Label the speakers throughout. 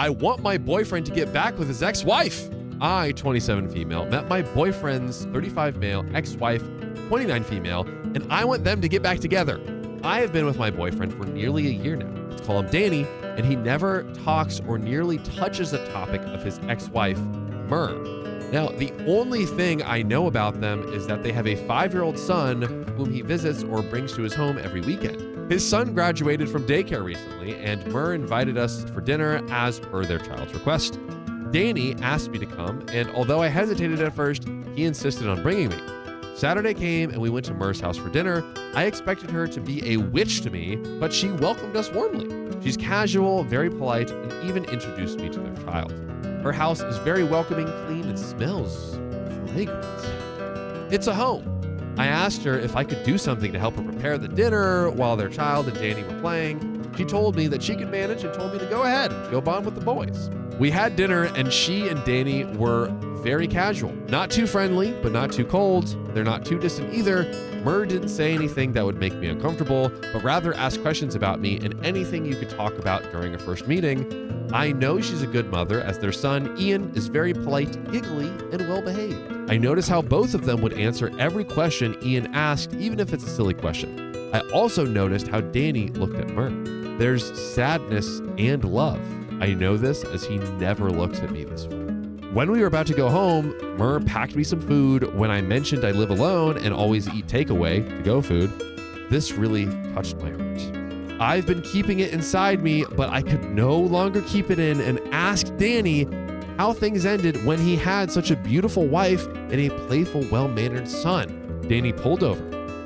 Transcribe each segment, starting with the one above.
Speaker 1: I want my boyfriend to get back with his ex-wife. I, 27 female, met my boyfriend's 35 male ex-wife, 29 female, and I want them to get back together. I have been with my boyfriend for nearly a year now. Let's call him Danny, and he never talks or nearly touches the topic of his ex-wife, Myrrh. Now, the only thing I know about them is that they have a 5-year-old son whom he visits or brings to his home every weekend. His son graduated from daycare recently, and Myrrh invited us for dinner as per their child's request. Danny asked me to come, and although I hesitated at first, he insisted on bringing me. Saturday came and we went to Myrrh's house for dinner. I expected her to be a witch to me, but she welcomed us warmly. She's casual, very polite, and even introduced me to their child. Her house is very welcoming, clean, and smells fragrant. It's a home. I asked her if I could do something to help her prepare the dinner while their child and Danny were playing. She told me that she could manage and told me to go ahead and go bond with the boys. We had dinner and she and Danny were very casual. Not too friendly, but not too cold. They're not too distant either. Myrrh didn't say anything that would make me uncomfortable, but rather ask questions about me and anything you could talk about during a first meeting. I know she's a good mother as their son, Ian, is very polite, giggly, and well-behaved. I notice how both of them would answer every question Ian asked, even if it's a silly question. I also noticed how Danny looked at Myrrh. There's sadness and love. I know this as he never looks at me this way. When we were about to go home, Myrrh packed me some food when I mentioned I live alone and always eat takeaway, to-go food. This really touched my heart. I've been keeping it inside me, but I could no longer keep it in and asked Danny how things ended when he had such a beautiful wife and a playful, well-mannered son. Danny pulled over,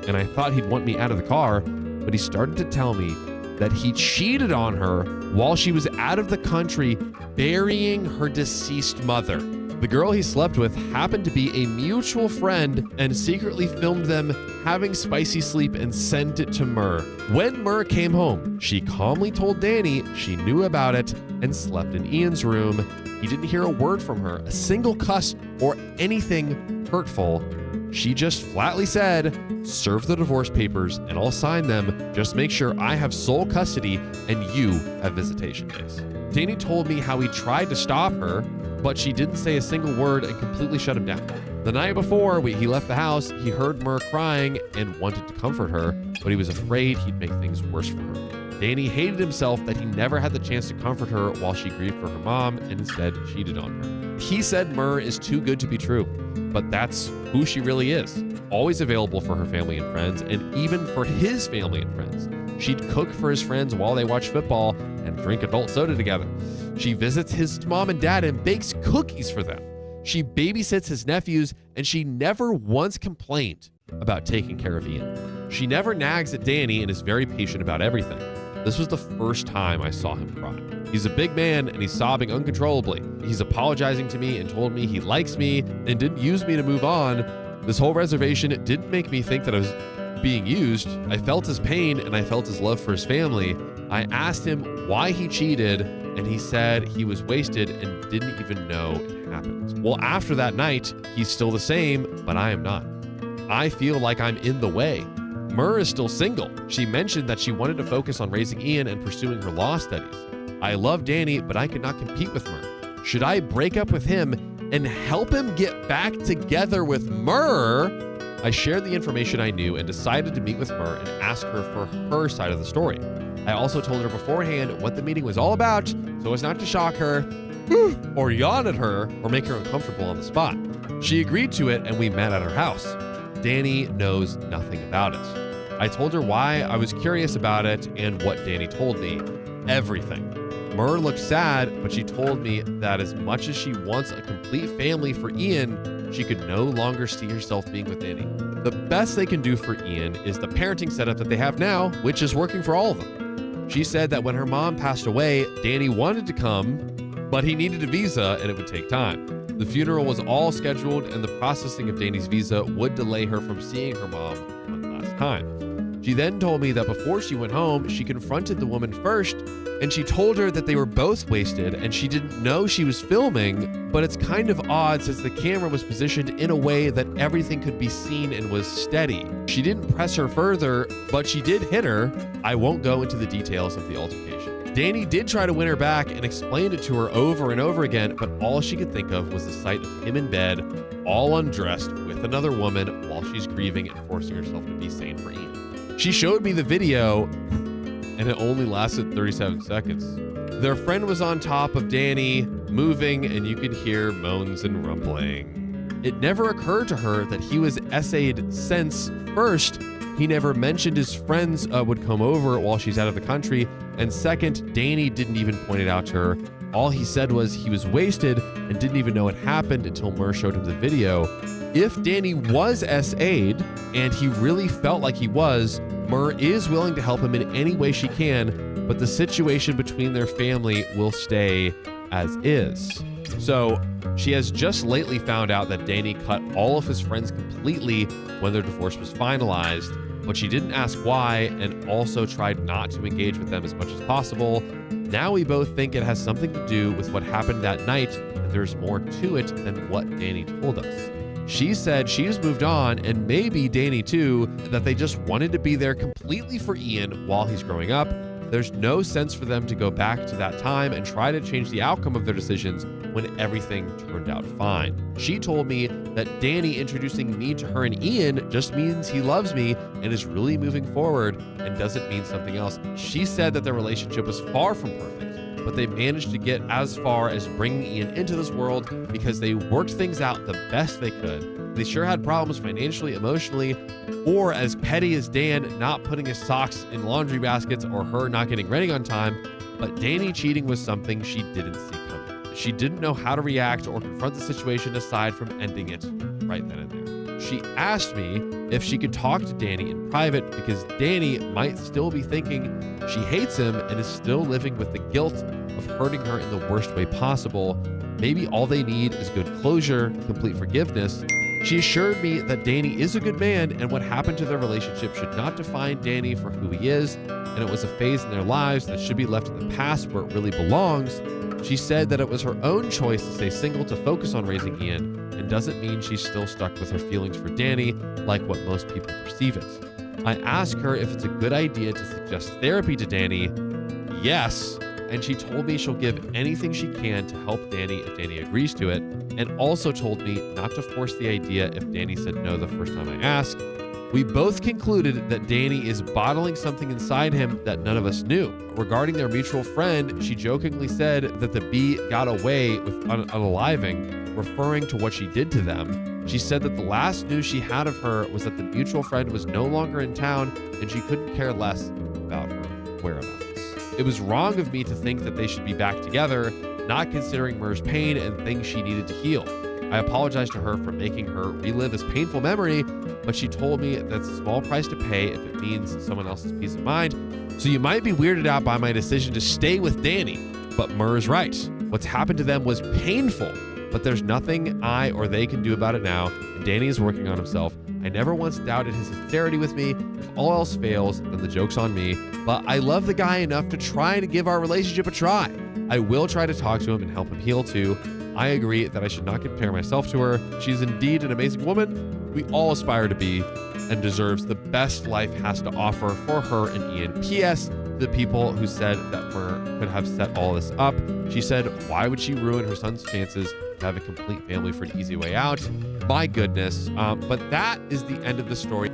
Speaker 1: and I thought he'd want me out of the car, but he started to tell me that he cheated on her while she was out of the country burying her deceased mother. The girl he slept with happened to be a mutual friend and secretly filmed them having spicy sleep and sent it to Myrrh. When Myrrh came home, she calmly told Danny she knew about it and slept in Ian's room. He didn't hear a word from her, a single cuss or anything hurtful. She just flatly said, "Serve the divorce papers and I'll sign them. Just make sure I have sole custody and you have visitation days." Danny told me how he tried to stop her, but she didn't say a single word and completely shut him down. The night before he left the house, he heard Myrrh crying and wanted to comfort her, but he was afraid he'd make things worse for her. Danny hated himself that he never had the chance to comfort her while she grieved for her mom and instead cheated on her. He said Myrrh is too good to be true, but that's who she really is. Always available for her family and friends, and even for his family and friends. She'd cook for his friends while they watch football and drink adult soda together. She visits his mom and dad and bakes cookies for them. She babysits his nephews, and she never once complained about taking care of Ian. She never nags at Danny and is very patient about everything. This was the first time I saw him cry. He's a big man and he's sobbing uncontrollably. He's apologizing to me and told me he likes me and didn't use me to move on. This whole reservation didn't make me think that I was being used. I felt his pain and I felt his love for his family. I asked him why he cheated and he said he was wasted and didn't even know it happened. Well, after that night, he's still the same, but I am not. I feel like I'm in the way. Myrrh is still single. She mentioned that she wanted to focus on raising Ian and pursuing her law studies. I love Danny, but I cannot compete with Myrrh. Should I break up with him and help him get back together with Myrrh? I shared the information I knew and decided to meet with Myrrh and ask her for her side of the story. I also told her beforehand what the meeting was all about so as not to shock her or yawn at her or make her uncomfortable on the spot. She agreed to it and we met at her house. Danny knows nothing about it. I told her why I was curious about it and what Danny told me. Everything. Myrrh looked sad, but she told me that as much as she wants a complete family for Ian, she could no longer see herself being with Danny. The best they can do for Ian is the parenting setup that they have now, which is working for all of them. She said that when her mom passed away, Danny wanted to come, but he needed a visa and it would take time. The funeral was all scheduled and the processing of Danny's visa would delay her from seeing her mom one last time. She then told me that before she went home, she confronted the woman first and she told her that they were both wasted and she didn't know she was filming, but it's kind of odd since the camera was positioned in a way that everything could be seen and was steady. She didn't press her further, but she did hit her. I won't go into the details of the altercation. Danny did try to win her back and explained it to her over and over again, but all she could think of was the sight of him in bed, all undressed with another woman while she's grieving and forcing herself to be sane for Ian. She showed me the video, and it only lasted 37 seconds. Their friend was on top of Danny, moving, and you could hear moans and rumbling. It never occurred to her that he was essayed since, first, he never mentioned his friends would come over while she's out of the country, and second, Danny didn't even point it out to her. All he said was he was wasted and didn't even know it happened until Mur showed him the video. If Danny was SA'd, and he really felt like he was, Mur is willing to help him in any way she can, but the situation between their family will stay as is. So she has just lately found out that Danny cut all of his friends completely when their divorce was finalized, but she didn't ask why and also tried not to engage with them as much as possible. Now we both think it has something to do with what happened that night, and there's more to it than what Danny told us. She said she's moved on, and maybe Danny too, that they just wanted to be there completely for Ian while he's growing up. There's no sense for them to go back to that time and try to change the outcome of their decisions when everything turned out fine. She told me that Danny introducing me to her and Ian just means he loves me and is really moving forward and doesn't mean something else. She said that their relationship was far from perfect, but they managed to get as far as bringing Ian into this world because they worked things out the best they could. They sure had problems financially, emotionally, or as petty as Dan not putting his socks in laundry baskets or her not getting ready on time, but Danny cheating was something she didn't see coming. She didn't know how to react or confront the situation aside from ending it right then and there. She asked me if she could talk to Danny in private because Danny might still be thinking she hates him and is still living with the guilt of hurting her in the worst way possible. Maybe all they need is good closure, complete forgiveness. She assured me that Danny is a good man and what happened to their relationship should not define Danny for who he is, and it was a phase in their lives that should be left in the past where it really belongs. She said that it was her own choice to stay single to focus on raising Ian, and doesn't mean she's still stuck with her feelings for Danny like what most people perceive it. I asked her if it's a good idea to suggest therapy to Danny. Yes, and she told me she'll give anything she can to help Danny if Danny agrees to it, and also told me not to force the idea if Danny said no the first time I asked. We both concluded that Danny is bottling something inside him that none of us knew. Regarding their mutual friend, she jokingly said that the bee got away with unaliving, referring to what she did to them. She said that the last news she had of her was that the mutual friend was no longer in town and she couldn't care less about her whereabouts. It was wrong of me to think that they should be back together, not considering Mur's pain and things she needed to heal. I apologized to her for making her relive this painful memory, but she told me that's a small price to pay if it means someone else's peace of mind. So you might be weirded out by my decision to stay with Danny, but Mur is right. What's happened to them was painful, but there's nothing I or they can do about it now, and Danny is working on himself. I never once doubted his sincerity with me. If all else fails, then the joke's on me. But I love the guy enough to try to give our relationship a try. I will try to talk to him and help him heal too. I agree that I should not compare myself to her. She's indeed an amazing woman we all aspire to be and deserves the best life has to offer for her and Ian. P.S. The people who said that Mur could have set all this up. She said, why would she ruin her son's chances to have a complete family for an easy way out? My goodness. But that is the end of the story.